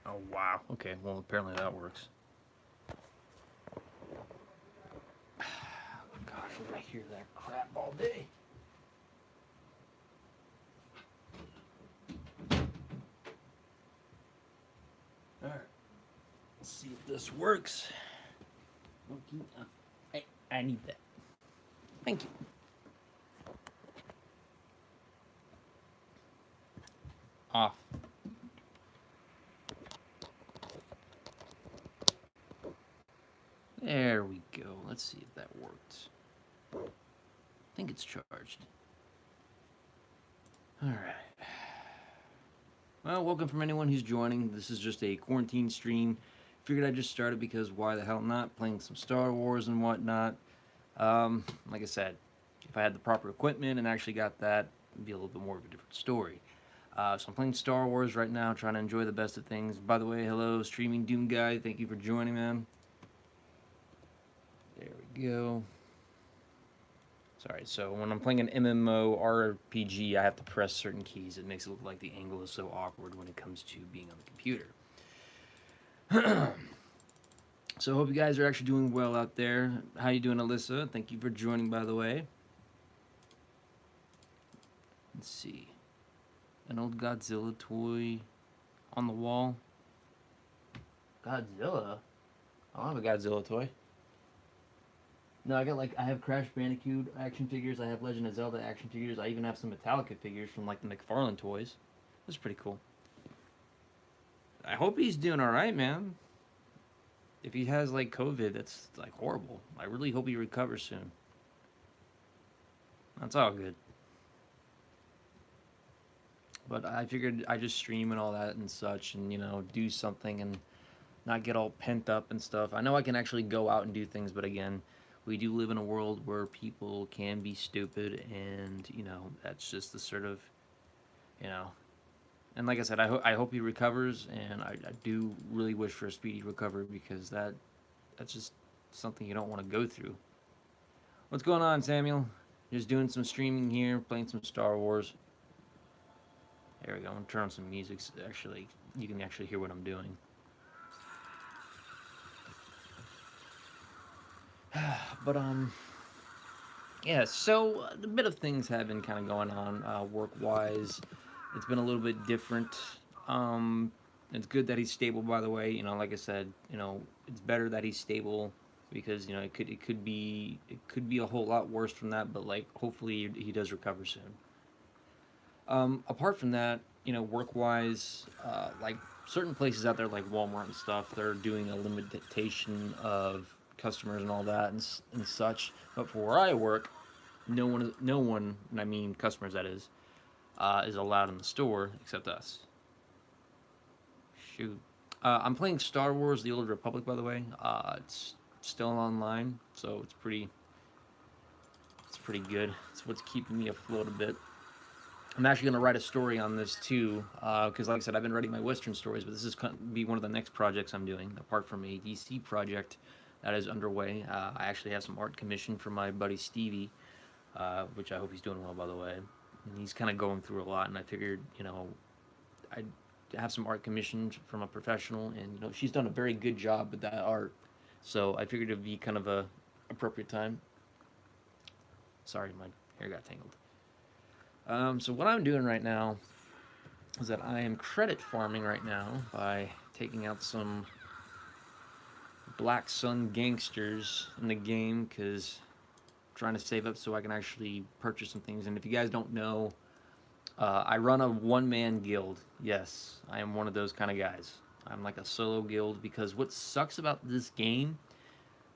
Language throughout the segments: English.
Oh, wow. Okay, well, apparently that works. Gosh, I hear that crap all day. Alright, let's see if this works. I need that. Thank you. Off. There we go. Let's see if that worked. I think it's charged. Alright. Well, welcome from anyone who's joining. This is just a quarantine stream. Figured I'd just start it because why the hell not? Playing some Star Wars and whatnot. Like I said, if I had the proper equipment and actually got that, it'd be a little bit more of a different story. So I'm playing Star Wars right now, trying to enjoy the best of things. By the way, hello, Streaming Doom Guy. Thank you for joining, man. There we go. Sorry, so when I'm playing an MMO RPG, I have to press certain keys. It makes it look like the angle is so awkward when it comes to being on the computer. So I hope you guys are actually doing well out there. How you doing, Alyssa? Thank you for joining, by the way. Let's see. An old Godzilla toy on the wall. Godzilla? I don't have a Godzilla toy. No, I have Crash Bandicoot action figures. I have Legend of Zelda action figures. I even have some Metallica figures from like the McFarlane toys. That's pretty cool. I hope he's doing all right, man. If he has like COVID, that's like horrible. I really hope he recovers soon. That's all good. But I figured I just stream and all that and such, and do something and not get all pent up and stuff. I know I can actually go out and do things, but again, we do live in a world where people can be stupid, and that's just the sort of you know. And like I said, I hope he recovers, and I do really wish for a speedy recovery because that's just something you don't want to go through. What's going on, Samuel? Just doing some streaming here, playing some Star Wars. There we go. I'm gonna turn on some music. So actually, you can actually hear what I'm doing. But yeah. So a bit of things have been kind of going on work-wise. It's been a little bit different. Um, it's good that he's stable, by the way. Like I said, it's better that he's stable because it could be a whole lot worse from that. But like, hopefully, he does recover soon. Apart from that, work-wise, like certain places out there, like Walmart and stuff, they're doing a limitation of customers and all that and such. But for where I work, no one, and I mean customers, that is allowed in the store except us. Shoot. I'm playing Star Wars: The Old Republic, by the way. It's still online, so it's pretty good. It's what's keeping me afloat a bit. I'm actually going to write a story on this too, because like I said, I've been writing my Western stories, but this is going to be one of the next projects I'm doing, apart from a DC project that is underway. I actually have some art commissioned for my buddy Stevie, which I hope he's doing well, by the way. And he's kind of going through a lot, and I figured, I'd have some art commissioned from a professional, and she's done a very good job with that art. So I figured it'd be kind of a appropriate time. Sorry, my hair got tangled. So what I'm doing right now is that I am credit farming right now by taking out some Black Sun gangsters in the game because I'm trying to save up so I can actually purchase some things. And if you guys don't know, I run a one-man guild. Yes, I am one of those kind of guys. I'm like a solo guild because what sucks about this game,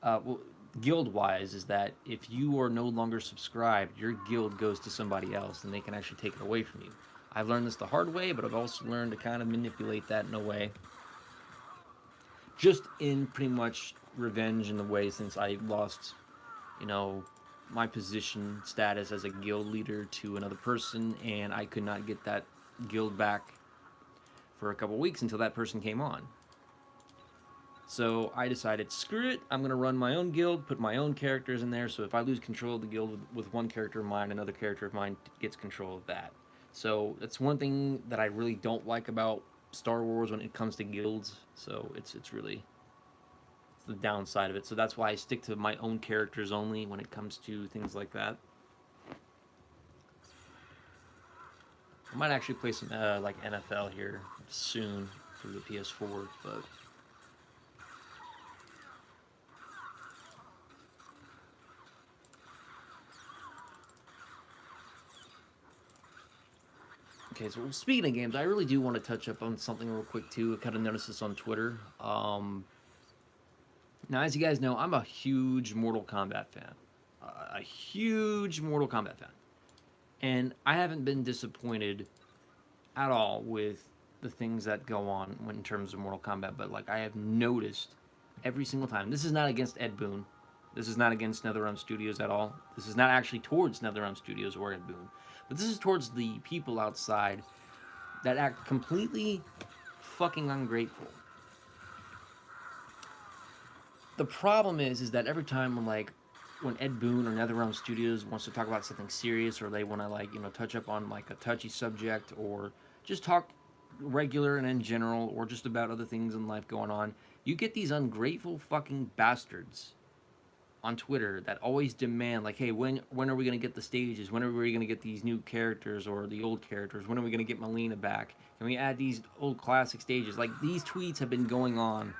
well, guild-wise, is that if you are no longer subscribed, your guild goes to somebody else, and they can actually take it away from you. I've learned this the hard way, but I've also learned to kind of manipulate that in a way, just in pretty much revenge in the way since I lost, you know, my position status as a guild leader to another person, and I could not get that guild back for a couple weeks until that person came on. So I decided, screw it, I'm going to run my own guild, put my own characters in there, so if I lose control of the guild with one character of mine, another character of mine gets control of that. So that's one thing that I really don't like about Star Wars when it comes to guilds. So it's really the downside of it. So that's why I stick to my own characters only when it comes to things like that. I might actually play some like NFL here soon for the PS4, but okay. So speaking of games, I really do want to touch up on something real quick too. I kind of noticed this on Twitter. Now, as you guys know, I'm a huge Mortal Kombat fan, a huge Mortal Kombat fan, and I haven't been disappointed at all with the things that go on in terms of Mortal Kombat. But like I have noticed every single time, this is not against Ed Boon, this is not against NetherRealm Studios at all. This is not actually towards NetherRealm Studios or Ed Boon, but this is towards the people outside that act completely fucking ungrateful. The problem is that every time when Ed Boon or NetherRealm Studios wants to talk about something serious, or they want to touch up on like a touchy subject, or just talk regular and in general, or just about other things in life going on, you get these ungrateful fucking bastards on Twitter that always demand like, hey, when are we gonna get the stages? When are we gonna get these new characters or the old characters? When are we gonna get Melina back? Can we add these old classic stages? Like, these tweets have been going on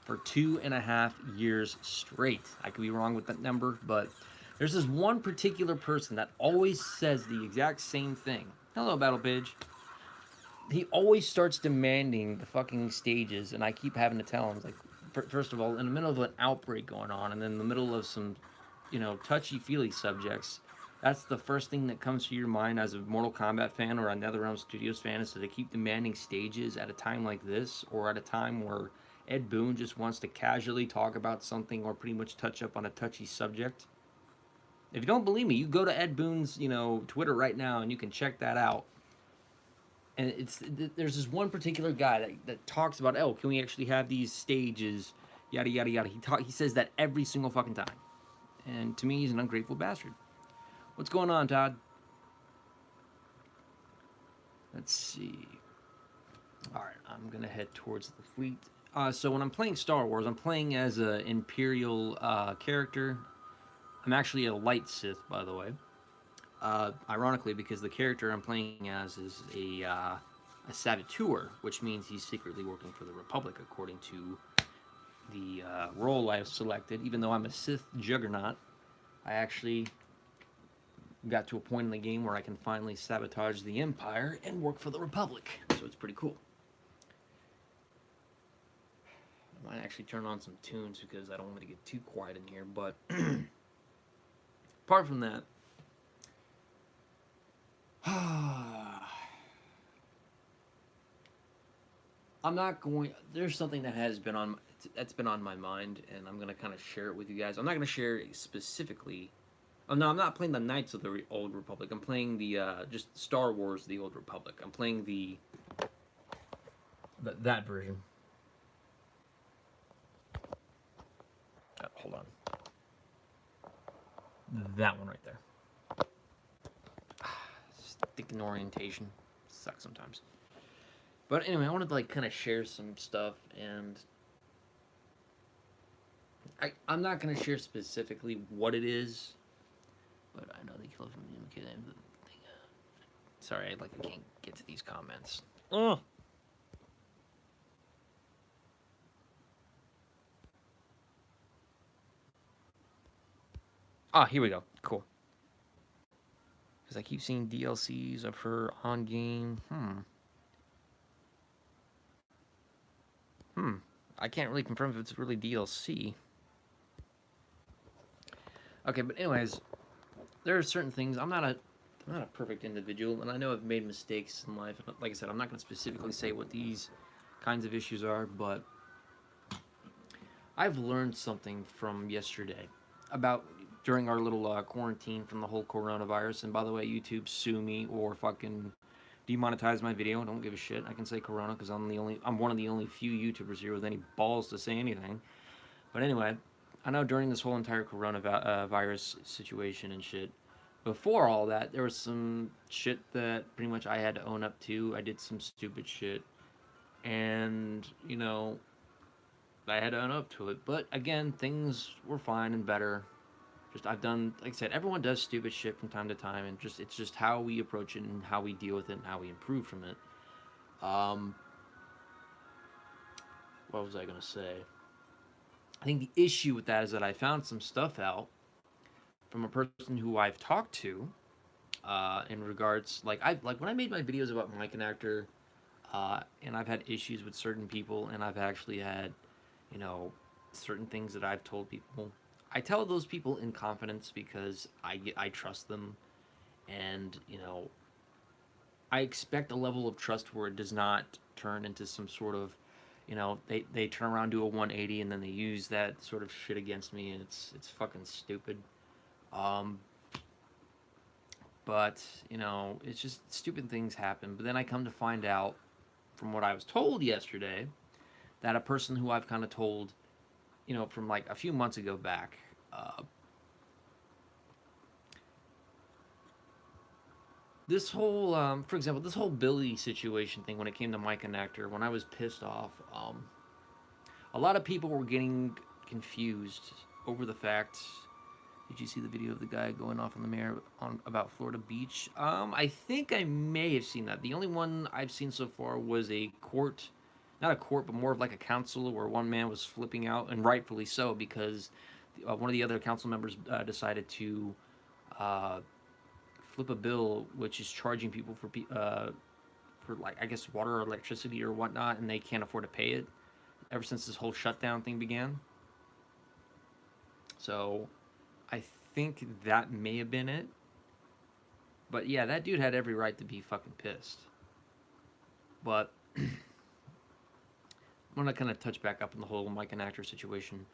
for 2.5 years straight. I could be wrong with that number, but there's this one particular person that always says the exact same thing. Hello, Battle Page. He always starts demanding the fucking stages, and I keep having to tell him, like, first of all, in the middle of an outbreak going on, and then in the middle of some, touchy-feely subjects, that's the first thing that comes to your mind as a Mortal Kombat fan or a NetherRealm Studios fan, is to keep demanding stages at a time like this, or at a time where Ed Boon just wants to casually talk about something or pretty much touch up on a touchy subject. If you don't believe me, you go to Ed Boon's, Twitter right now, and you can check that out. And there's this one particular guy that talks about, oh, can we actually have these stages, yada yada yada. He says that every single fucking time, and to me, he's an ungrateful bastard. What's going on, Todd? Let's see. All right, I'm gonna head towards the fleet. So when I'm playing Star Wars, I'm playing as an Imperial character. I'm actually a light Sith, by the way. Ironically, because the character I'm playing as is a saboteur, which means he's secretly working for the Republic, according to the role I've selected. Even though I'm a Sith juggernaut, I actually got to a point in the game where I can finally sabotage the Empire and work for the Republic. So it's pretty cool. I might actually turn on some tunes because I don't want to get too quiet in here, but apart from that, I'm not going. There's something that's been on my mind, and I'm gonna kind of share it with you guys. I'm not gonna share it specifically. Oh no, I'm not playing the Knights of the Old Republic. I'm playing the just Star Wars: The Old Republic. I'm playing that version. Hold on. That one right there. Sticking orientation sucks sometimes. But anyway, I wanted to kind of share some stuff, and I'm not going to share specifically what it is, but I know they killed from the thing. Sorry, I can't get to these comments. Oh. Here we go. Cool. Because I keep seeing DLCs of her on game. I can't really confirm if it's really DLC. Okay, but anyways, there are certain things. I'm not a perfect individual, and I know I've made mistakes in life. Like I said, I'm not going to specifically say what these kinds of issues are, but I've learned something from yesterday about during our little quarantine from the whole coronavirus. And by the way, YouTube, sue me or fucking demonetize my video. I don't give a shit. I can say corona because I'm one of the only few YouTubers here with any balls to say anything. But anyway, I know during this whole entire coronavirus situation and shit, before all that, there was some shit that pretty much I had to own up to. I did some stupid shit, and I had to own up to it. But again, things were fine and better. Just I've done, like I said, everyone does stupid shit from time to time, and just it's just how we approach it and how we deal with it and how we improve from it. Um, what was I gonna say? I think the issue with that is that I found some stuff out from a person who I've talked to in regards, like when I made my videos about my connector, and I've had issues with certain people, and I've actually had, you know, certain things that I've told people. I tell those people in confidence because I trust them, and I expect a level of trust where it does not turn into some sort of, they turn around, do a 180, and then they use that sort of shit against me, and it's fucking stupid. Um, but it's just stupid things happen. But then I come to find out from what I was told yesterday that a person who I've kind of told, from like a few months ago back, this whole, for example, this whole Billy situation thing when it came to my connector, when I was pissed off, a lot of people were getting confused over the fact. Did you see the video of the guy going off on the mayor on about Florida Beach? I think I may have seen that. The only one I've seen so far was a court, not a court, but more of like a council where one man was flipping out, and rightfully so, because one of the other council members decided to uh, flip a bill which is charging people for like, I guess, water or electricity or whatnot, and they can't afford to pay it ever since this whole shutdown thing began. So I think that may have been it. But yeah, that dude had every right to be fucking pissed. But I'm gonna kind of touch back up on the whole Mike and actor situation.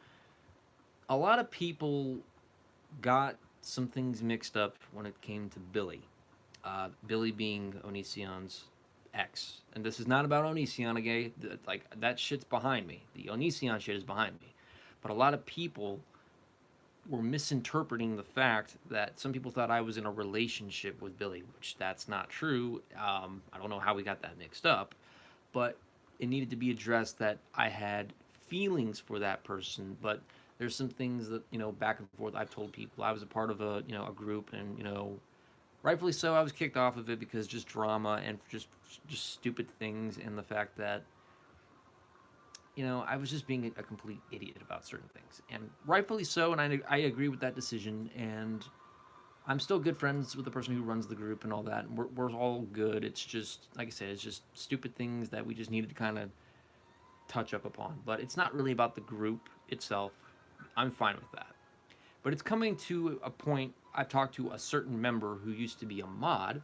A lot of people got some things mixed up when it came to Billy. Billy being Onision's ex. And this is not about Onision again. Like, that shit's behind me. The Onision shit is behind me. But a lot of people were misinterpreting the fact that some people thought I was in a relationship with Billy, which that's not true. I don't know how we got that mixed up, but it needed to be addressed that I had feelings for that person. But there's some things that, back and forth, I've told people. I was a part of a group, and rightfully so, I was kicked off of it because just drama and just stupid things, and the fact that I was just being a complete idiot about certain things, and rightfully so. And I agree with that decision, and I'm still good friends with the person who runs the group and all that. And we're all good. It's just, like I said, it's just stupid things that we just needed to kind of touch up upon. But it's not really about the group itself. I'm fine with that. But it's coming to a point. I've talked to a certain member who used to be a mod,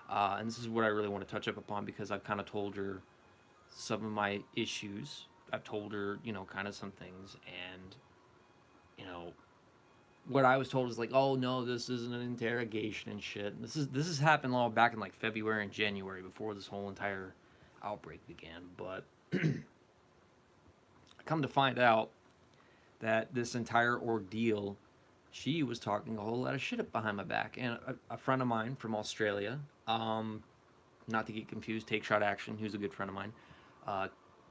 and this is what I really want to touch up upon, because I've kind of told her some of my issues. I've told her, kind of some things, and what I was told is like, oh no, this isn't an interrogation and shit. This has happened all back in like February and January, before this whole entire outbreak began. But I come to find out that this entire ordeal, she was talking a whole lot of shit behind my back. And a friend of mine from Australia, not to get confused, Take Shot Action, who's a good friend of mine,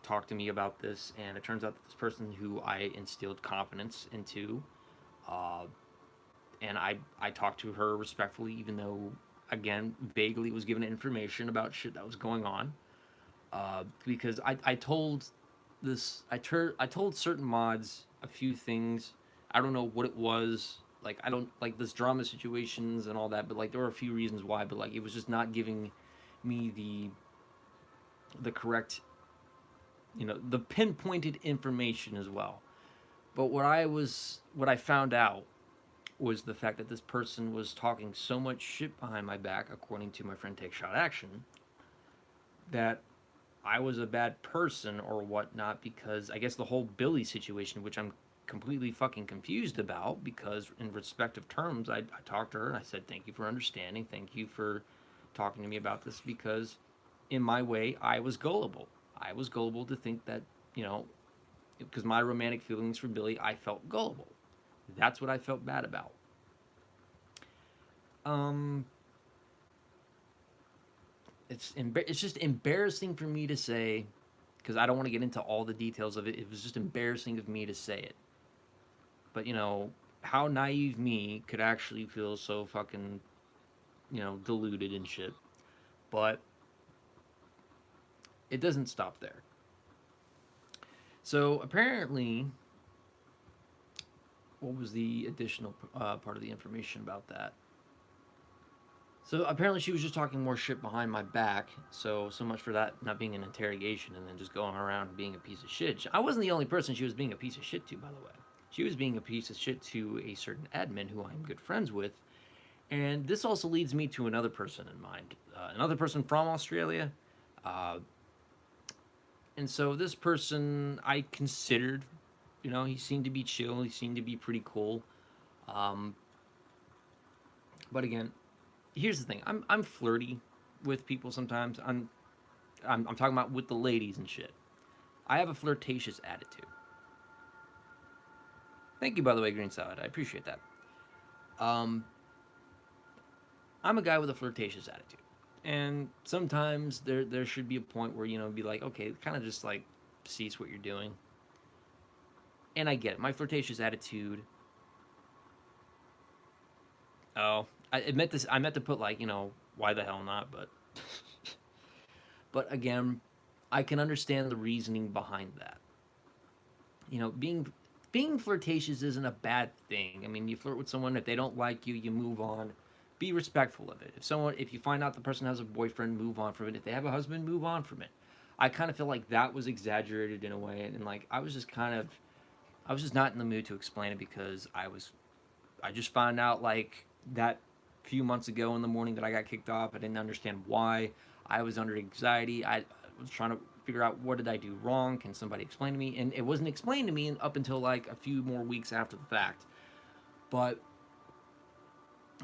talked to me about this. And it turns out that this person who I instilled confidence into, and I talked to her respectfully, even though, again, vaguely was given information about shit that was going on. Because I told I told certain mods a few things. I don't know what it was. Like, I don't like this drama situations and all that, but like there were a few reasons why. But like, it was just not giving me the correct, the pinpointed information as well. But what I found out was the fact that this person was talking so much shit behind my back, according to my friend Take Shot Action, that I was a bad person or whatnot, because I guess the whole Billy situation, which I'm completely fucking confused about, because in respective terms, I talked to her and I said, thank you for understanding, thank you for talking to me about this, because in my way, I was gullible. I was gullible to think that, because my romantic feelings for Billy, I felt gullible. That's what I felt bad about. it's just embarrassing for me to say, because I don't want to get into all the details of it. It was just embarrassing of me to say it. But how naive me could actually feel so fucking deluded and shit. But it doesn't stop there. So apparently, what was the additional part of the information about that? So apparently she was just talking more shit behind my back. So much for that not being an interrogation and then just going around being a piece of shit. I wasn't the only person she was being a piece of shit to, by the way. She was being a piece of shit to a certain admin who I'm good friends with. And this also leads me to another person in mind. Another person from Australia. And so this person I considered, he seemed to be chill. He seemed to be pretty cool. But again, here's the thing. I'm flirty with people sometimes. I'm talking about with the ladies and shit. I have a flirtatious attitude. Thank you, by the way, Green Salad. I appreciate that. I'm a guy with a flirtatious attitude. And sometimes there should be a point where, be like, okay, kind of just like cease what you're doing. And I get it. My flirtatious attitude. Oh, I meant to put like, why the hell not? But, but again, I can understand the reasoning behind that. Being flirtatious isn't a bad thing. I mean, you flirt with someone. If they don't like you, you move on. Be respectful of it. If you find out the person has a boyfriend, move on from it. If they have a husband, move on from it. I kind of feel like that was exaggerated in a way, and like I was just not in the mood to explain it because I just found out like that few months ago in the morning that I got kicked off. I didn't understand why. I was under anxiety. I was trying to figure out what did I do wrong. Can somebody explain to me? And it wasn't explained to me up until like a few more weeks after the fact. But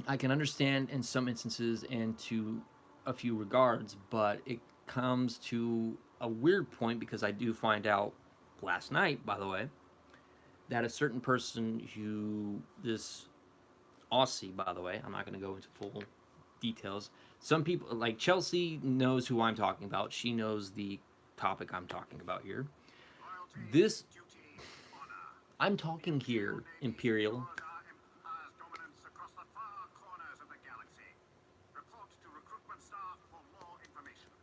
I can understand in some instances and to a few regards, but it comes to a weird point because I do find out last night, by the way, that a certain person this Aussie, by the way, I'm not going to go into full details. Some people, like Chelsea, knows who I'm talking about. She knows the topic I'm talking about here. I'm talking here, Imperial.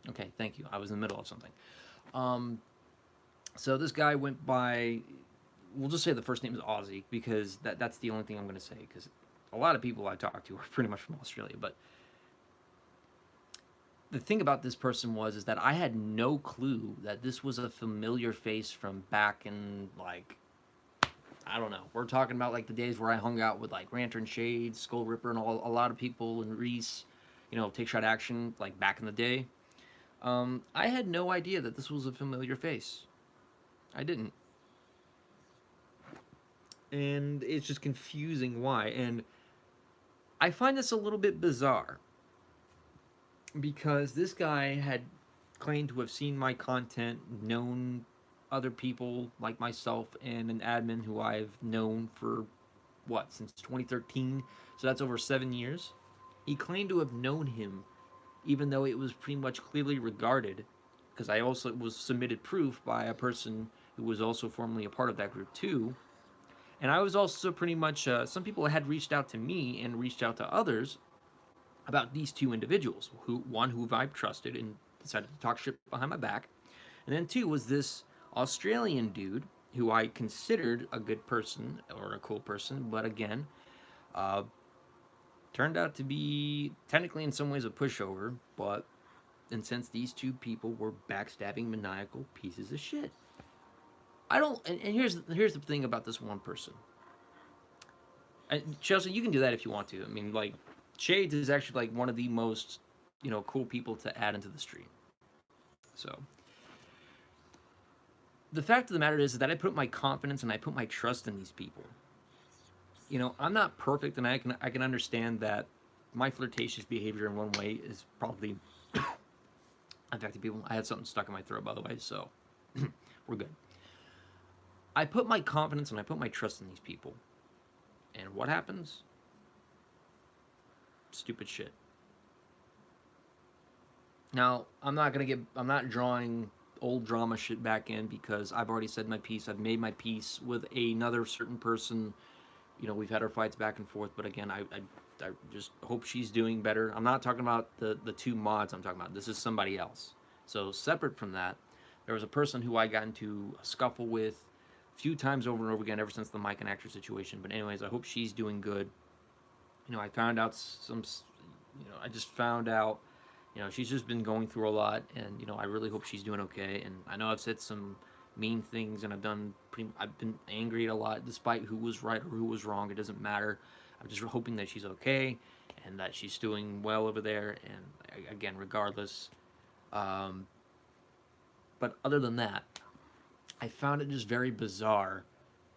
Okay, thank you. I was in the middle of something. So this guy went by, we'll just say the first name is Aussie because that's the only thing I'm going to say because a lot of people I talk to are pretty much from Australia. But the thing about this person is that I had no clue that this was a familiar face from back in like, I don't know. We're talking about like the days where I hung out with like Ranter and Shade, Skull Ripper, and a lot of people, and Reese, Take Shot Action, like back in the day. I had no idea that this was a familiar face. I didn't. And it's just confusing why. And I find this a little bit bizarre. Because this guy had claimed to have seen my content, known other people like myself, and an admin who I've known for, since 2013? So that's over 7 years. He claimed to have known him even though it was pretty much clearly regarded, because I also was submitted proof by a person who was also formerly a part of that group too. And I was also pretty much, some people had reached out to me and reached out to others about these two individuals. One who I trusted and decided to talk shit behind my back. And then two was this Australian dude who I considered a good person or a cool person, but again, turned out to be technically in some ways a pushover, and since these two people were backstabbing, maniacal pieces of shit. I don't, and here's the thing about this one person. And Chelsea, you can do that if you want to. I mean, like, Shades is actually like one of the most, cool people to add into the stream. So, the fact of the matter is that I put my confidence and I put my trust in these people. I'm not perfect, and I can understand that my flirtatious behavior in one way is probably affecting people. I had something stuck in my throat, by the way, so we're good. I put my confidence and I put my trust in these people. And what happens? Stupid shit. Now, I'm not drawing old drama shit back in because I've already said my piece. I've made my peace with another certain person. You know, we've had our fights back and forth, but again, I just hope she's doing better. I'm not talking about the two mods I'm talking about. This is somebody else. So separate from that, there was a person who I got into a scuffle with a few times over and over again ever since the Mike and Actor situation. But anyways, I hope she's doing good. You know, I found out some, I just found out, she's just been going through a lot, and I really hope she's doing okay. And I know I've said some mean things, and I've been angry a lot, despite who was right or who was wrong. It doesn't matter. I'm just hoping that she's okay, and that she's doing well over there. And again, regardless, um, but other than that, I found it just very bizarre.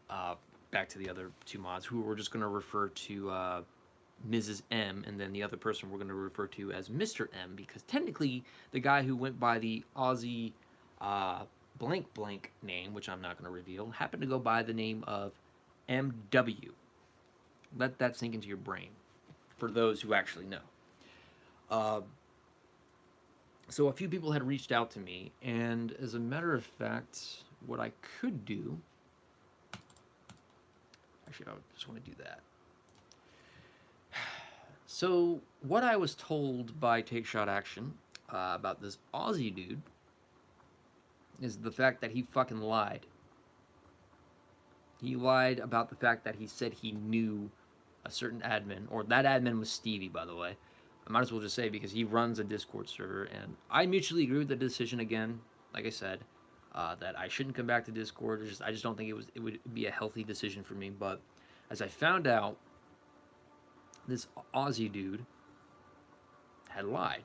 Uh, Back to the other two mods, who we're just going to refer to Mrs. M, and then the other person we're going to refer to as Mr. M, because technically the guy who went by the Aussie uh, blank blank name, which I'm not going to reveal, happened to go by the name of MW. Let that sink into your brain for those who actually know. Uh, so a few people had reached out to me, and as a matter of fact, what I could do, actually, I just want to do that. So, what I was told by Take Shot Action about this Aussie dude is the fact that he fucking lied. He lied about the fact that he said he knew a certain admin, or that admin was Stevie, by the way. I might as well just say because he runs a Discord server, and I mutually agree with the decision again. Like I said, that I shouldn't come back to Discord. I just don't think it would be a healthy decision for me. But as I found out, this Aussie dude had lied.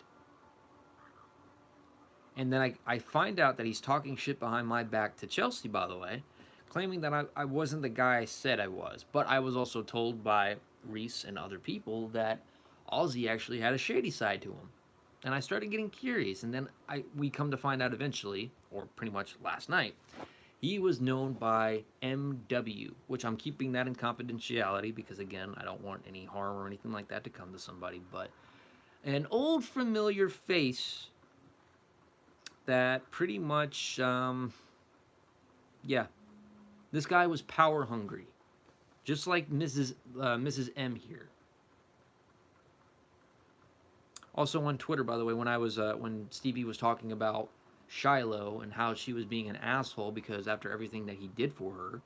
And then I find out that he's talking shit behind my back to Chelsea, by the way, claiming that I wasn't the guy I said I was. But I was also told by Reese and other people that Aussie actually had a shady side to him. And I started getting curious, and then we come to find out eventually, or pretty much last night, he was known by MW, which I'm keeping that in confidentiality because, again, I don't want any harm or anything like that to come to somebody. But an old familiar face that pretty much, yeah, this guy was power hungry, just like Mrs. M here. Also on Twitter, by the way, when Stevie was talking about Shiloh and how she was being an asshole because after everything that he did for her,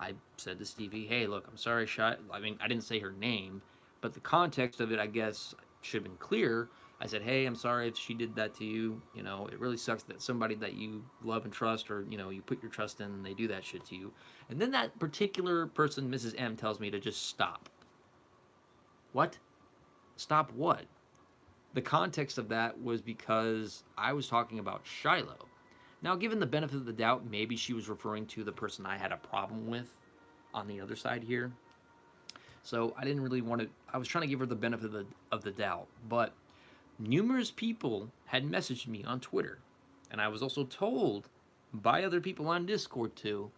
I said to Stevie, "Hey, look, I'm sorry, I mean, I didn't say her name, but the context of it, I guess, should have been clear. I said, "Hey, I'm sorry if she did that to you. You know, it really sucks that somebody that you love and trust, or you put your trust in, and they do that shit to you." And then that particular person, Mrs. M, tells me to just stop. What? Stop what? The context of that was because I was talking about Shiloh. Now, given the benefit of the doubt, maybe she was referring to the person I had a problem with on the other side here. So I didn't really want to. I was trying to give her the benefit of the doubt. But numerous people had messaged me on Twitter, and I was also told by other people on Discord too,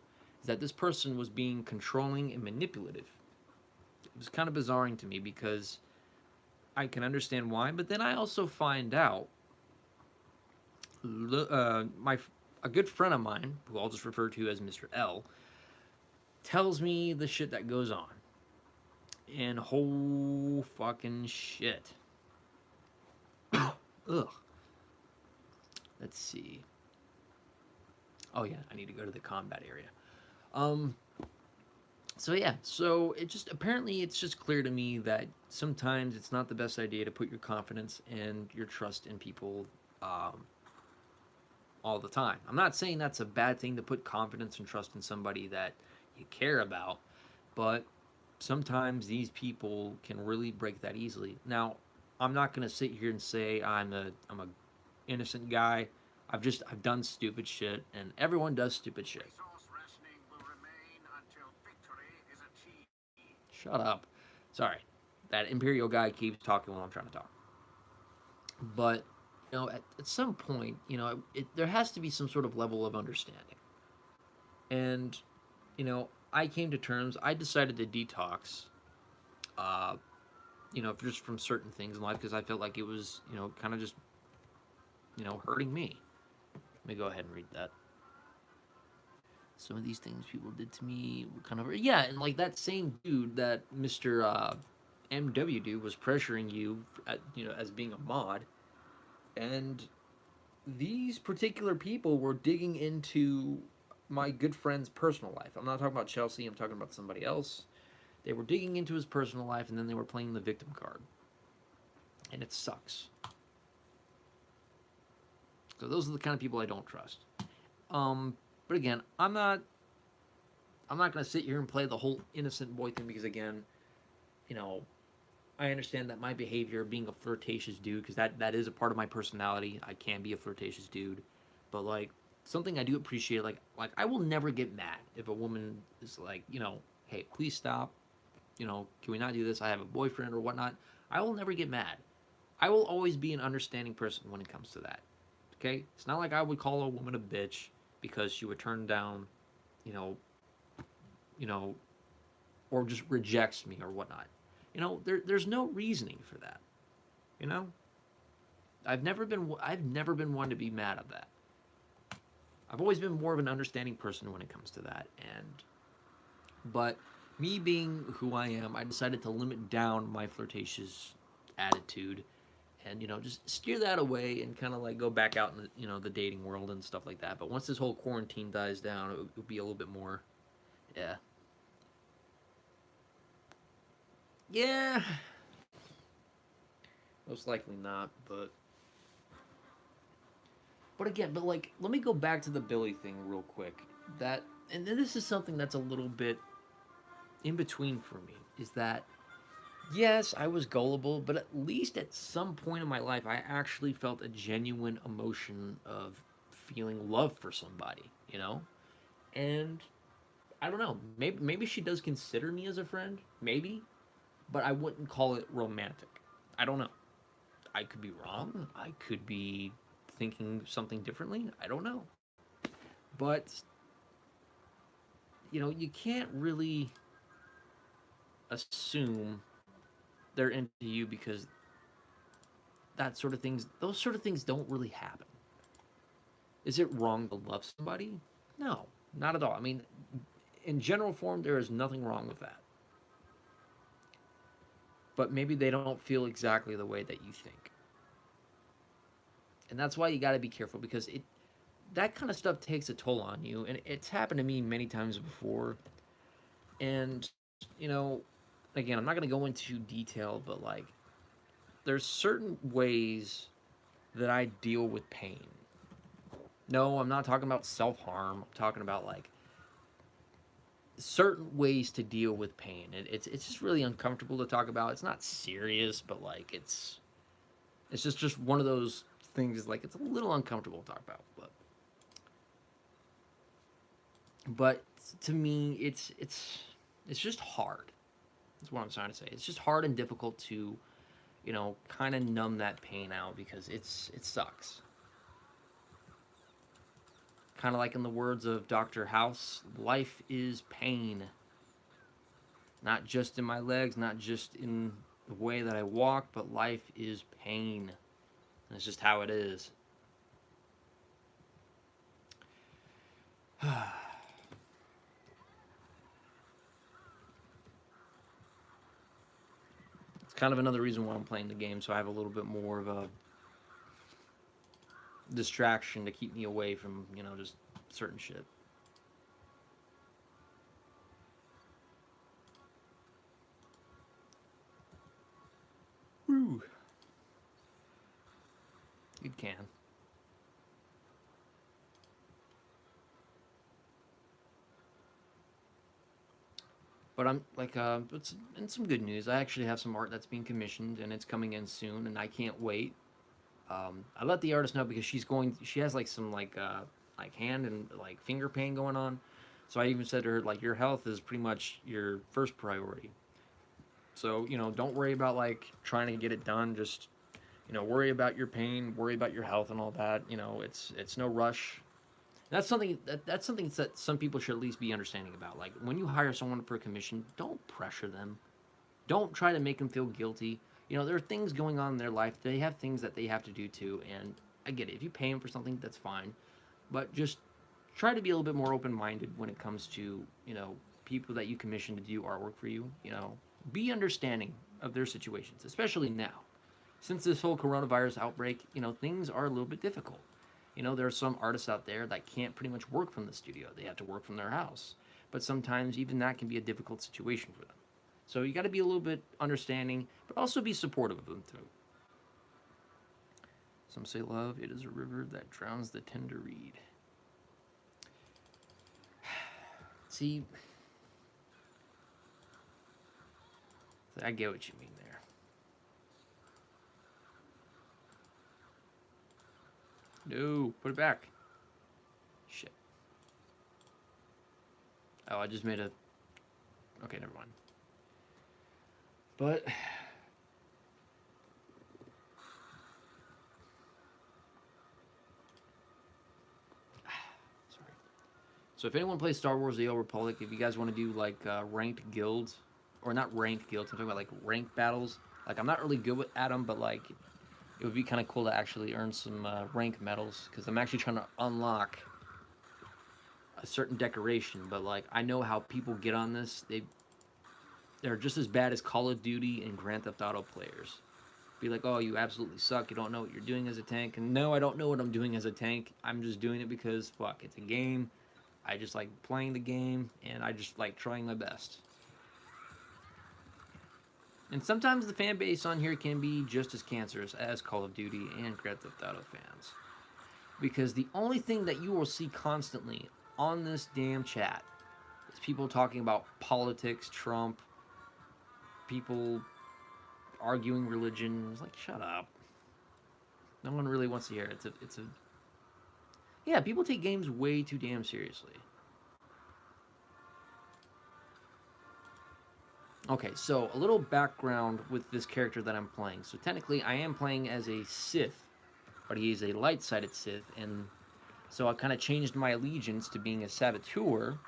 that this person was being controlling and manipulative. It was kind of bizarring to me because I can understand why, but then I also find out my a good friend of mine, who I'll just refer to as Mr. L, tells me the shit that goes on. And whole fucking shit. Ugh. Let's see. Oh yeah, I need to go to the combat area. So yeah, so it's just clear to me that sometimes it's not the best idea to put your confidence and your trust in people all the time. I'm not saying that's a bad thing to put confidence and trust in somebody that you care about, but sometimes these people can really break that easily. Now, I'm not gonna sit here and say I'm a innocent guy. I've done stupid shit, and everyone does stupid shit. Shut up. Sorry. That Imperial guy keeps talking while I'm trying to talk. But, at some point, there has to be some sort of level of understanding. And, I came to terms, I decided to detox, just from certain things in life because I felt like it was, kind of just hurting me. Let me go ahead and read that. Some of these things people did to me were kind of, yeah, and like that same dude, that Mr. MW dude, was pressuring you, as being a mod, and these particular people were digging into my good friend's personal life. I'm not talking about Chelsea. I'm talking about somebody else. They were digging into his personal life, and then they were playing the victim card, and it sucks. So those are the kind of people I don't trust. But again, I'm not going to sit here and play the whole innocent boy thing, because again, you know, I understand that my behavior, being a flirtatious dude, because that is a part of my personality. I can be a flirtatious dude, but like something I do appreciate, like I will never get mad if a woman is like, hey, please stop. Can we not do this? I have a boyfriend or whatnot. I will never get mad. I will always be an understanding person when it comes to that. Okay, it's not like I would call a woman a bitch because she would turn down, you know, you know, or just rejects me or whatnot. There's no reasoning for that. You know, I've never been one to be mad at that. I've always been more of an understanding person when it comes to that. But me being who I am, I decided to limit down my flirtatious attitude, and just steer that away and kind of like go back out in the dating world and stuff like that. But once this whole quarantine dies down, it'll be a little bit more, yeah, yeah, most likely not. But again, but like, let me go back to the Billy thing real quick. That and then this is something that's a little bit in between for me. Is that, yes, I was gullible, but at least at some point in my life, I actually felt a genuine emotion of feeling love for somebody. And I don't know, maybe she does consider me as a friend, maybe, but I wouldn't call it romantic. I don't know. I could be wrong. I could be thinking something differently. I don't know. But you can't really assume they're into you, because those sort of things don't really happen. Is it wrong to love somebody? No, not at all. I mean, in general form, there is nothing wrong with that. But maybe they don't feel exactly the way that you think. And that's why you got to be careful, because that kind of stuff takes a toll on you, and it's happened to me many times before. And you know, again, I'm not going to go into detail, but like, there's certain ways that I deal with pain. No, I'm not talking about self-harm. I'm talking about like certain ways to deal with pain. It's just really uncomfortable to talk about. It's not serious, but like it's just one of those things. Like, it's a little uncomfortable to talk about, but to me, it's just hard. That's what I'm trying to say. It's just hard and difficult to, kind of numb that pain out, because it sucks. Kind of like in the words of Dr. House, life is pain. Not just in my legs, not just in the way that I walk, but life is pain. And it's just how it is. It's kind of another reason why I'm playing the game, so I have a little bit more of a distraction to keep me away from, just certain shit. Woo. You can. But I'm like, it's in some good news. I actually have some art that's being commissioned, and it's coming in soon, and I can't wait. I let the artist know, because she has like some like hand and like finger pain going on. So I even said to her, like, your health is pretty much your first priority. So, don't worry about like trying to get it done. Just, worry about your pain, worry about your health and all that. It's no rush. That's something that some people should at least be understanding about. Like, when you hire someone for a commission, don't pressure them. Don't try to make them feel guilty. There are things going on in their life. They have things that they have to do too, and I get it. If you pay them for something, that's fine. But just try to be a little bit more open-minded when it comes to, people that you commission to do artwork for you. Be understanding of their situations, especially now. Since this whole coronavirus outbreak, things are a little bit difficult. There are some artists out there that can't pretty much work from the studio. They have to work from their house. But sometimes even that can be a difficult situation for them. So you got to be a little bit understanding, but also be supportive of them too. Some say love, it is a river that drowns the tender reed. See, I get what you mean there. No, put it back. Shit. Oh, I just made a... Okay, never mind. But... Sorry. So if anyone plays Star Wars The Old Republic, if you guys want to do, like, ranked guilds... Or not ranked guilds, I'm talking about, like, ranked battles. Like, I'm not really good at them, but, like... It would be kind of cool to actually earn some rank medals, because I'm actually trying to unlock a certain decoration, but like I know how people get on this. They're just as bad as Call of Duty and Grand Theft Auto players. Be like, oh, you absolutely suck. You don't know what you're doing as a tank. And no, I don't know what I'm doing as a tank. I'm just doing it because, fuck, it's a game. I just like playing the game, and I just like trying my best. And sometimes the fan base on here can be just as cancerous as Call of Duty and Grand Theft Auto fans. Because the only thing that you will see constantly on this damn chat is people talking about politics, Trump, people arguing religion. It's like, shut up. No one really wants to hear it. Yeah, people take games way too damn seriously. Okay, so a little background with this character that I'm playing. So technically, I am playing as a Sith, but he is a light-sided Sith, and so I kind of changed my allegiance to being a saboteur.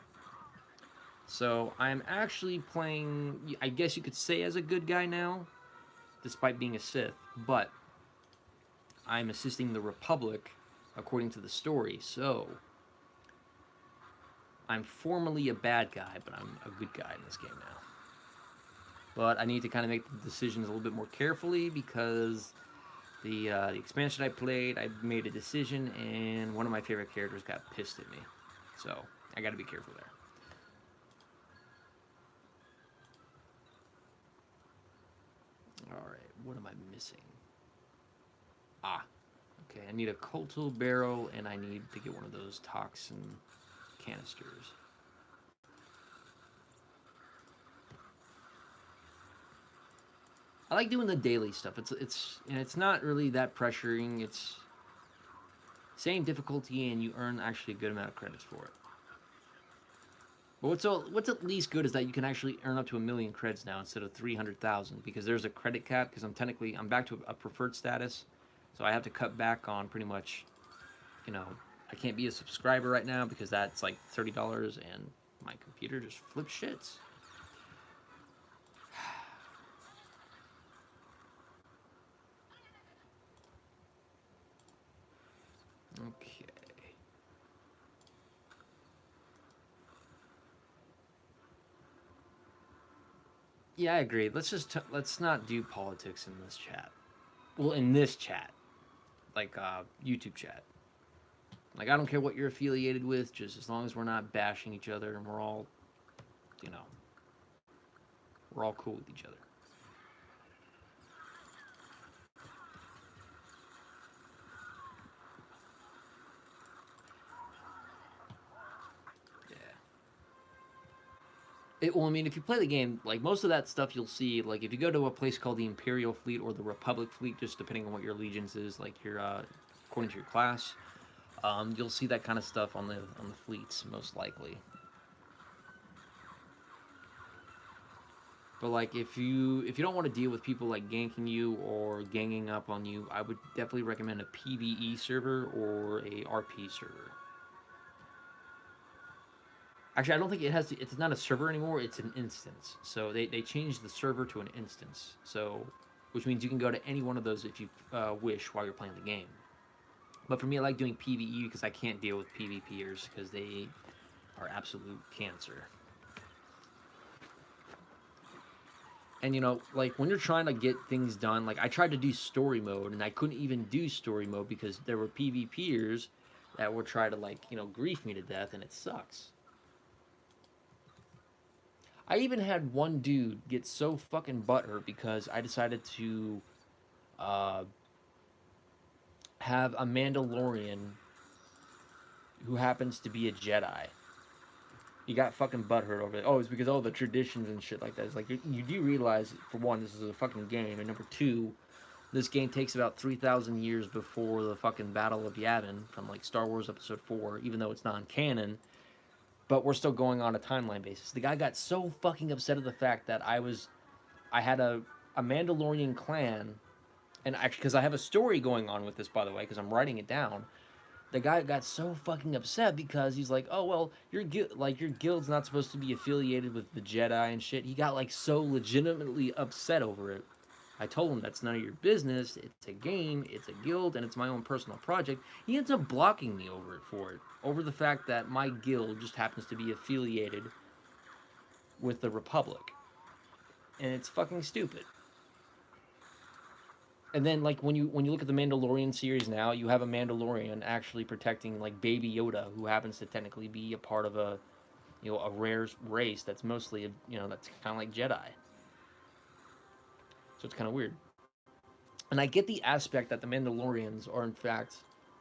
So I'm actually playing, I guess you could say, as a good guy now, despite being a Sith, but I'm assisting the Republic according to the story, so I'm formally a bad guy, but I'm a good guy in this game now. But I need to kind of make the decisions a little bit more carefully because the expansion I played, I made a decision, and one of my favorite characters got pissed at me. So I got to be careful there. Alright, what am I missing? Ah, okay, I need a Coltal barrel, and I need to get one of those toxin canisters. I like doing the daily stuff. It's not really that pressuring. It's same difficulty, and you earn actually a good amount of credits for it. But what's at least good is that you can actually earn up to 1,000,000 creds now instead of 300,000 because there's a credit cap. Because I'm back to a preferred status, so I have to cut back on pretty much. I can't be a subscriber right now because that's like $30, and my computer just flips shits. Okay. Yeah, I agree. Let's not do politics in this chat. Well, in this chat, like YouTube chat. Like I don't care what you're affiliated with, just as long as we're not bashing each other and we're all cool with each other. Well, I mean, if you play the game, like most of that stuff you'll see, like if you go to a place called the Imperial Fleet or the Republic Fleet, just depending on what your allegiance is, like your according to your class, you'll see that kind of stuff on the fleets most likely. But like if you don't want to deal with people like ganking you or ganging up on you, I would definitely recommend a PvE server or a RP server. Actually, I don't think it's not a server anymore. It's an instance. So they changed the server to an instance. So, which means you can go to any one of those if you wish while you're playing the game. But for me, I like doing PvE because I can't deal with PvPers because they are absolute cancer. And you know, like when you're trying to get things done, like I tried to do story mode and I couldn't even do story mode because there were PvPers that would try to, like, you know, grief me to death, and it sucks. I even had one dude get so fucking butthurt because I decided to uh, have a Mandalorian who happens to be a Jedi. You got fucking butthurt over it. Oh, it's because all the traditions and shit like that. It's like you do realize, for one, this is a fucking game, and number two, this game takes about 3,000 years before the fucking Battle of Yavin from like Star Wars Episode 4, even though it's non-canon, but we're still going on a timeline basis. The guy got so fucking upset at the fact that I had a Mandalorian clan, and actually, because I have a story going on with this, by the way, because I'm writing it down. The guy got so fucking upset because he's like, oh well, your guild's not supposed to be affiliated with the Jedi and shit. He got like so legitimately upset over it. I told him that's none of your business. It's a game, it's a guild, and it's my own personal project. He ends up blocking me over the fact that my guild just happens to be affiliated with the Republic, and it's fucking stupid. And then, like, when you look at the Mandalorian series now, you have a Mandalorian actually protecting like Baby Yoda, who happens to technically be a part of a, you know, a rare race that's mostly, you know, that's kind of like Jedi. So it's kind of weird. And I get the aspect that the Mandalorians are in fact,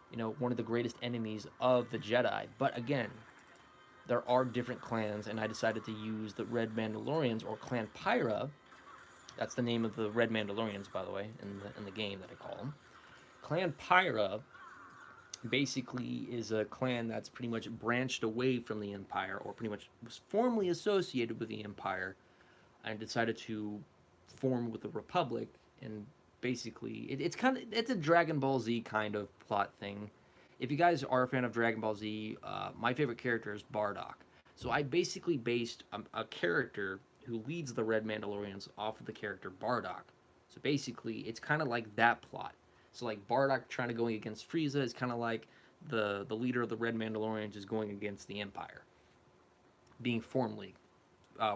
you know, one of the greatest enemies of the Jedi. But again, there are different clans, and I decided to use the Red Mandalorians, or Clan Pyra. That's the name of the Red Mandalorians, by the way, in the game that I call them. Clan Pyra basically is a clan that's pretty much branched away from the Empire, or pretty much was formerly associated with the Empire, and decided to form with the Republic. And basically, it's a Dragon Ball Z kind of plot thing. If you guys are a fan of Dragon Ball Z, my favorite character is Bardock. So I basically based a character who leads the Red Mandalorians off of the character Bardock. So basically, it's kind of like that plot. So like Bardock trying to go against Frieza is kind of like the leader of the Red Mandalorians is going against the Empire, being formally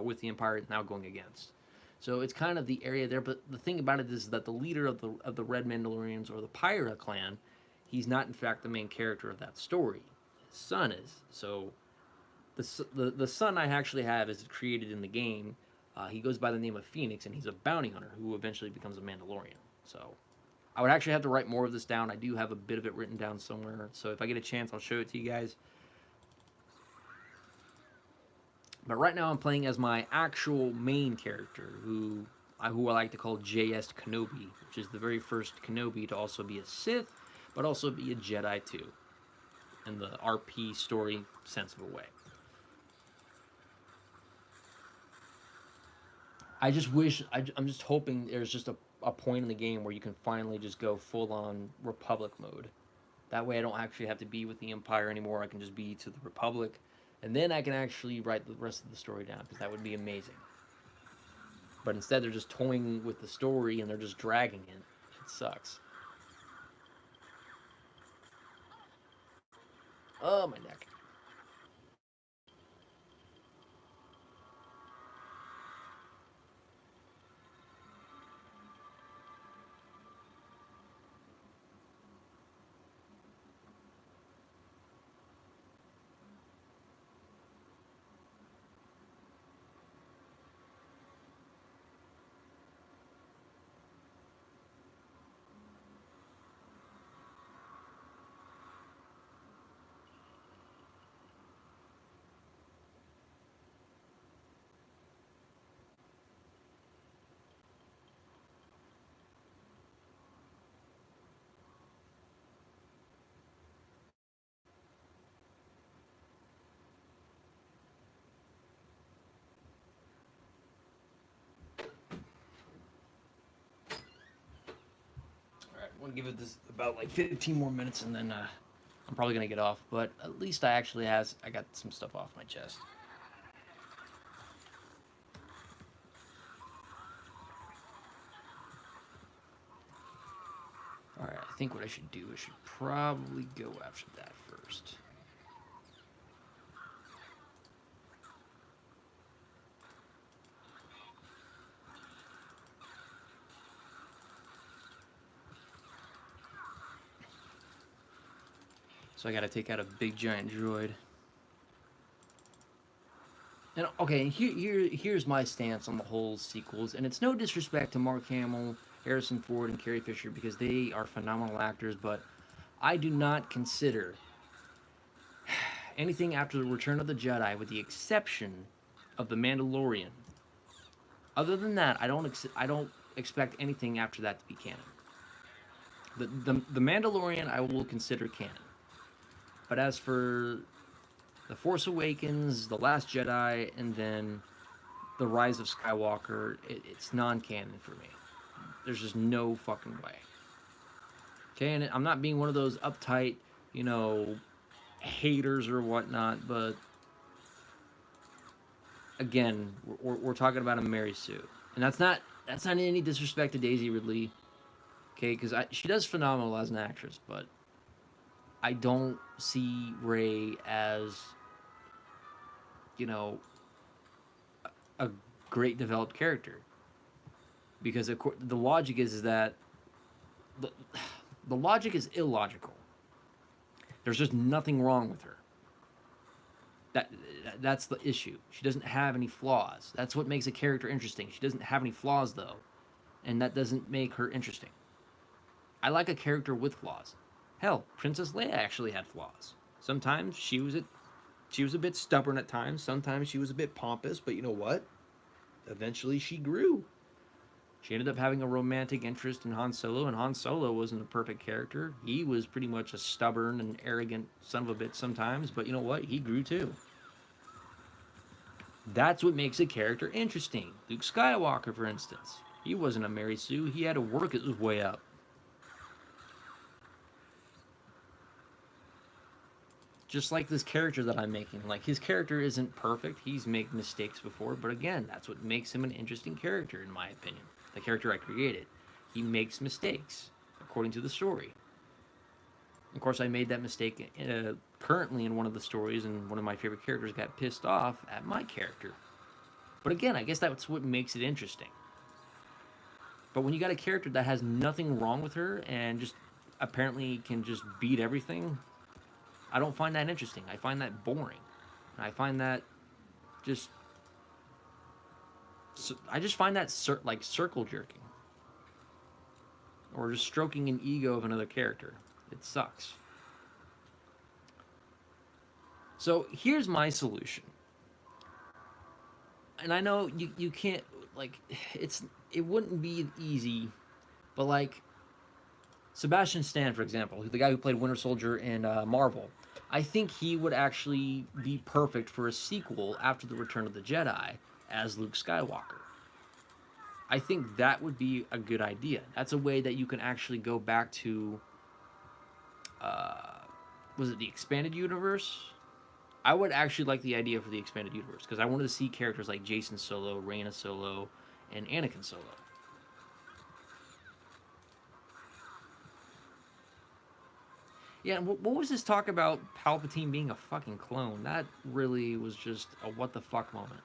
with the Empire now going against. So it's kind of the area there. But the thing about it is that the leader of the Red Mandalorians, or the Pyra clan, he's not in fact the main character of that story. His son is. So the son I actually have is created in the game. He goes by the name of Phoenix, and he's a bounty hunter who eventually becomes a Mandalorian. So I would actually have to write more of this down. I do have a bit of it written down somewhere. So if I get a chance, I'll show it to you guys. But right now I'm playing as my actual main character, who I like to call JS Kenobi, which is the very first Kenobi to also be a Sith, but also be a Jedi too, in the RP story sense of a way. I just wish, I'm just hoping there's just a point in the game where you can finally just go full on Republic mode. That way I don't actually have to be with the Empire anymore. I can just be to the Republic. And then I can actually write the rest of the story down, because that would be amazing. But instead they're just toying with the story and they're just dragging it. It sucks. Oh, my neck. Alright, I'm going to give it this about like 15 more minutes, and then I'm probably going to get off. But at least I got some stuff off my chest. Alright, I think what I should do, I should probably go after that first. So I gotta take out a big giant droid. And okay, here's my stance on the whole sequels, and it's no disrespect to Mark Hamill, Harrison Ford, and Carrie Fisher because they are phenomenal actors, but I do not consider anything after the Return of the Jedi, with the exception of the Mandalorian. Other than that, I don't expect anything after that to be canon. The Mandalorian I will consider canon, but as for The Force Awakens, The Last Jedi, and then The Rise of Skywalker, it's non-canon for me. There's just no fucking way. Okay, and I'm not being one of those uptight, you know, haters or whatnot, but again, we're talking about a Mary Sue, and that's not any disrespect to Daisy Ridley, okay? Because she does phenomenal as an actress, but I don't see Rey as, you know, a great developed character, because the logic is that the logic is illogical. There's just nothing wrong with her. That's the issue. She doesn't have any flaws. That's what makes a character interesting. She doesn't have any flaws though, and that doesn't make her interesting. I like a character with flaws. Hell, Princess Leia actually had flaws. Sometimes she was a bit stubborn at times. Sometimes she was a bit pompous, but you know what? Eventually she grew. She ended up having a romantic interest in Han Solo, and Han Solo wasn't a perfect character. He was pretty much a stubborn and arrogant son of a bitch sometimes, but you know what? He grew too. That's what makes a character interesting. Luke Skywalker, for instance. He wasn't a Mary Sue. He had to work his way up. Just like this character that I'm making. Like, his character isn't perfect. He's made mistakes before, but again, that's what makes him an interesting character, in my opinion. The character I created. He makes mistakes, according to the story. Of course, I made that mistake currently in one of the stories, and one of my favorite characters got pissed off at my character. But again, I guess that's what makes it interesting. But when you got a character that has nothing wrong with her, and just apparently can just beat everything, I don't find that interesting. I find that boring. I find that just... I just find that like circle jerking. Or just stroking an ego of another character. It sucks. So here's my solution. And I know you can't, like, it wouldn't be easy, but like Sebastian Stan, for example, the guy who played Winter Soldier in Marvel, I think he would actually be perfect for a sequel after the Return of the Jedi as Luke Skywalker. I think that would be a good idea. That's a way that you can actually go back to, was it the Expanded Universe? I would actually like the idea for the Expanded Universe, because I wanted to see characters like Jason Solo, Reyna Solo, and Anakin Solo. Yeah, what was this talk about Palpatine being a fucking clone? That really was just a what the fuck moment.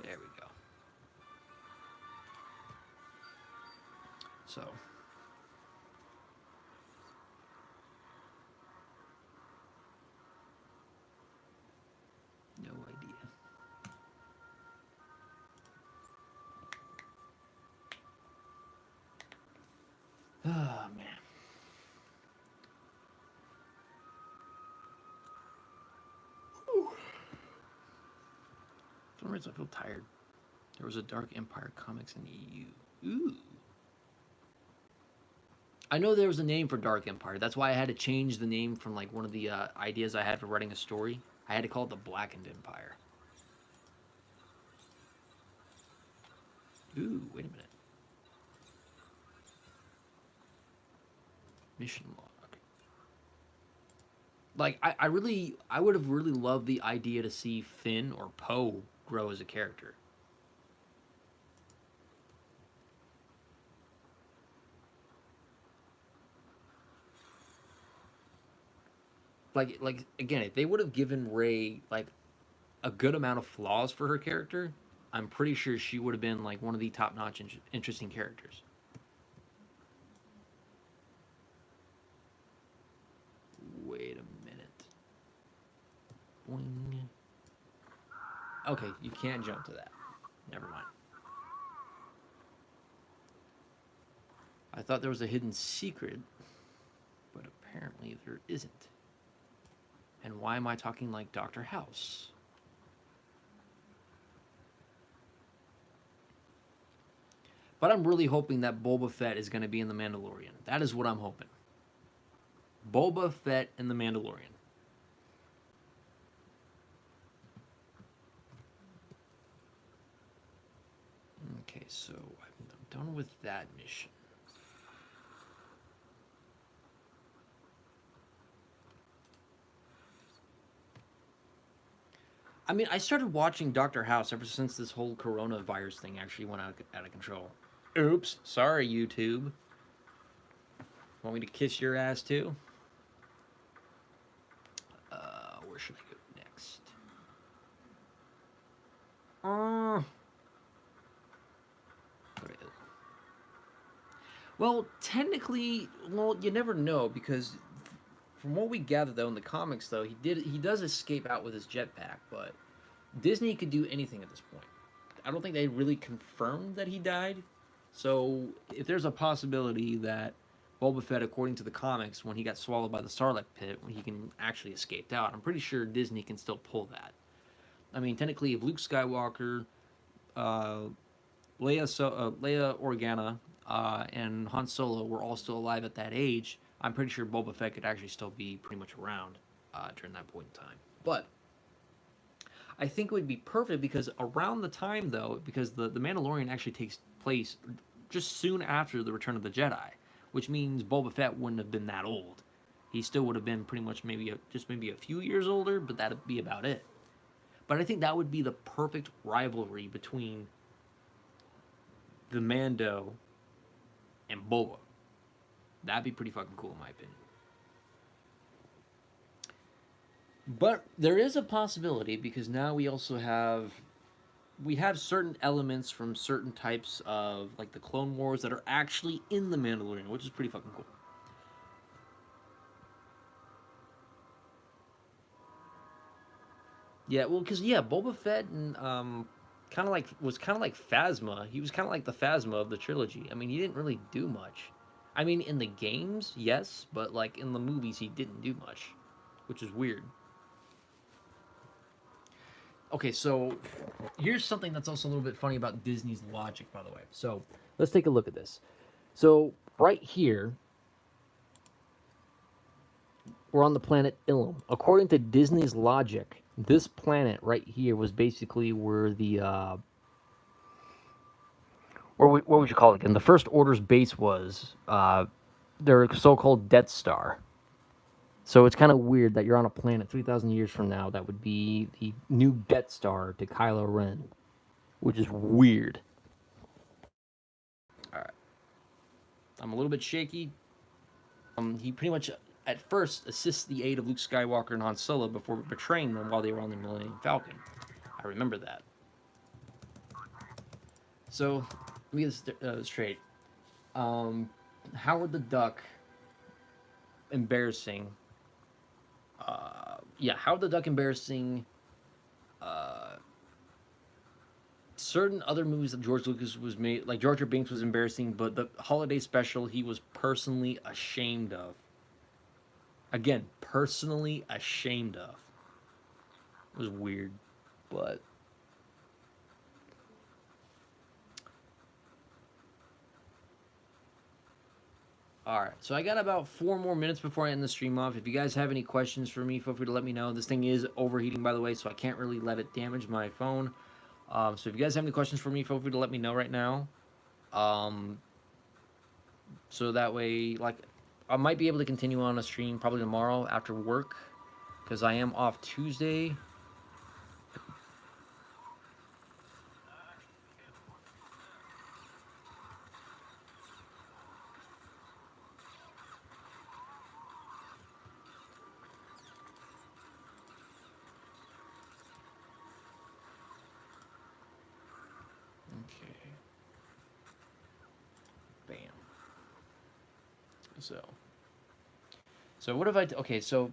There we go. So. No idea. Oh, man. Whew. For some reason I feel tired. There was a Dark Empire comics in the EU. Ooh. I know there was a name for Dark Empire. That's why I had to change the name from like one of the ideas I had for writing a story. I had to call it the Blackened Empire. Ooh, wait a minute. Mission log. Like, I would have really loved the idea to see Finn or Poe grow as a character. Like again, if they would have given Rey like a good amount of flaws for her character, I'm pretty sure she would have been like one of the top-notch, interesting characters. Wait a minute. Boing. Okay, you can't jump to that. Never mind. I thought there was a hidden secret, but apparently there isn't. And why am I talking like Dr. House? But I'm really hoping that Boba Fett is going to be in The Mandalorian. That is what I'm hoping. Boba Fett in The Mandalorian. Okay, so I'm done with that mission. I mean, I started watching Dr. House ever since this whole coronavirus thing actually went out of control. Oops, sorry, YouTube. Want me to kiss your ass too? Where should I go next? Well, technically, well, you never know because from what we gather though in the comics though, he does escape out with his jetpack, but Disney could do anything at this point. I don't think they really confirmed that he died. So if there's a possibility that Boba Fett, according to the comics, when he got swallowed by the Sarlacc pit, when he can actually escape out, I'm pretty sure Disney can still pull that. I mean, technically, if Luke Skywalker, uh, Leia Organa, and Han Solo were all still alive at that age, I'm pretty sure Boba Fett could actually still be pretty much around during that point in time. But I think it would be perfect because around the time, though, because the Mandalorian actually takes place just soon after the Return of the Jedi, which means Boba Fett wouldn't have been that old. He still would have been pretty much maybe a few years older, but that'd be about it. But I think that would be the perfect rivalry between the Mando and Boba. That'd be pretty fucking cool in my opinion. But there is a possibility because now we also have certain elements from certain types of like the Clone Wars that are actually in the Mandalorian, which is pretty fucking cool. Yeah, well, because Boba Fett and kind of like was kind of like Phasma. He was kind of like the Phasma of the trilogy. I mean, he didn't really do much. I mean, in the games, yes, but like in the movies, he didn't do much, which is weird. Okay, so here's something that's also a little bit funny about Disney's logic, by the way. So let's take a look at this. So right here, we're on the planet Ilum. According to Disney's logic, this planet right here was basically where the what would you call it again? The First Order's base was their so-called Death Star. So it's kind of weird that you're on a planet 3,000 years from now that would be the new Death Star to Kylo Ren, which is weird. All right, I'm a little bit shaky. He pretty much at first assists the aid of Luke Skywalker and Han Solo before betraying them while they were on the Millennium Falcon. I remember that. So let me get this straight. Howard the Duck embarrassing. Howard the Duck embarrassing. Certain other movies that George Lucas was made, like Jar Jar Binks, was embarrassing, but the holiday special he was personally ashamed of. Again, personally ashamed of. It was weird, but all right, so I got about 4 more minutes before I end the stream off. If you guys have any questions for me, feel free to let me know. This thing is overheating, by the way, so I can't really let it damage my phone. So if you guys have any questions for me, feel free to let me know right now. Um, so that way, like, I might be able to continue on a stream probably tomorrow after work, because I am off Tuesday. Okay. Bam. So what if I? Okay, so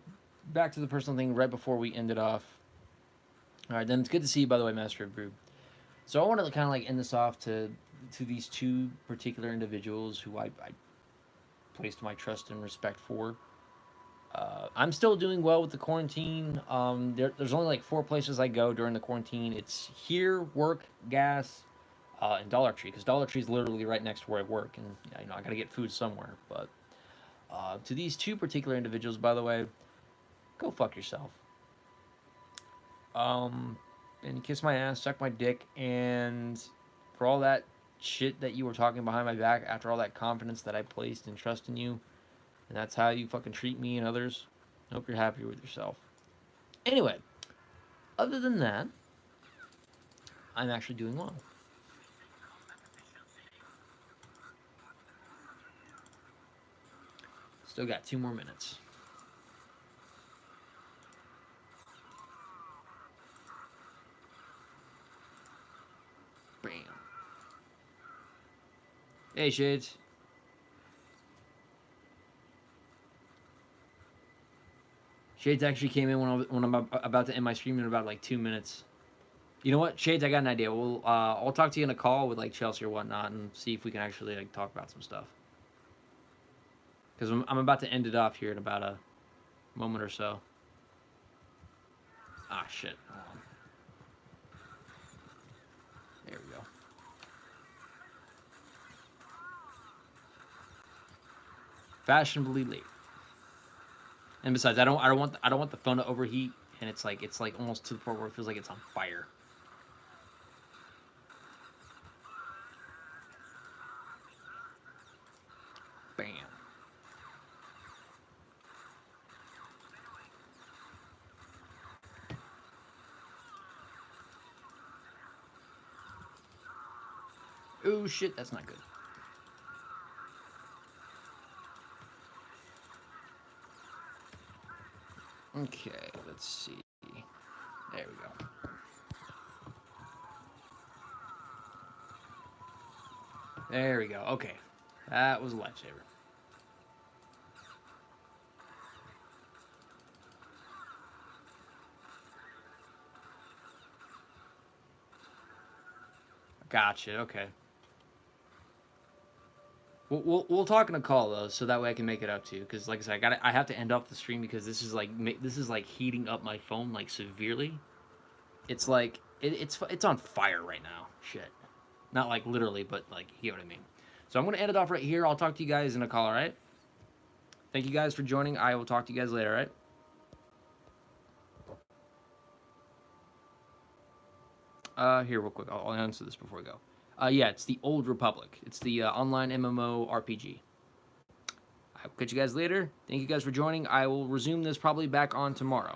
back to the personal thing right before we ended off. All right, then it's good to see you, by the way, Master of Brew. So I wanted to kind of like end this off to these two particular individuals who I placed my trust and respect for. I'm still doing well with the quarantine. There's only like 4 places I go during the quarantine. It's here, work, gas, and Dollar Tree, because Dollar Tree is literally right next to where I work, and you know I gotta get food somewhere. But to these two particular individuals, by the way, go fuck yourself. Um, and kiss my ass, suck my dick, and for all that shit that you were talking behind my back, after all that confidence that I placed and trust in you, and that's how you fucking treat me and others. I hope you're happy with yourself. Anyway, other than that, I'm actually doing well. Still got 2 more minutes. Bam. Hey, Shades. Shades actually came in when I'm about to end my stream in about like 2 minutes. You know what, Shades? I got an idea. I'll talk to you in a call with like Chelsea or whatnot, and see if we can actually like talk about some stuff. Because I'm about to end it off here in about a moment or so. Ah, shit. Hold on. There we go. Fashionably late. And besides, I don't want the phone to overheat, and it's like almost to the point where it feels like it's on fire. Bam. Oh shit, that's not good. Okay, let's see. There we go. There we go. Okay. That was a lifesaver. Gotcha. Okay. We'll talk in a call though, so that way I can make it up to you. Because like I said, I have to end off the stream because this is like heating up my phone like severely. It's like it's on fire right now. Shit. Not like literally, but like you know what I mean. So I'm gonna end it off right here. I'll talk to you guys in a call. All right. Thank you guys for joining. I will talk to you guys later. All right. Here, real quick. I'll answer this before we go. Yeah, it's the Old Republic. It's the online MMO RPG. I'll catch you guys later. Thank you guys for joining. I will resume this probably back on tomorrow.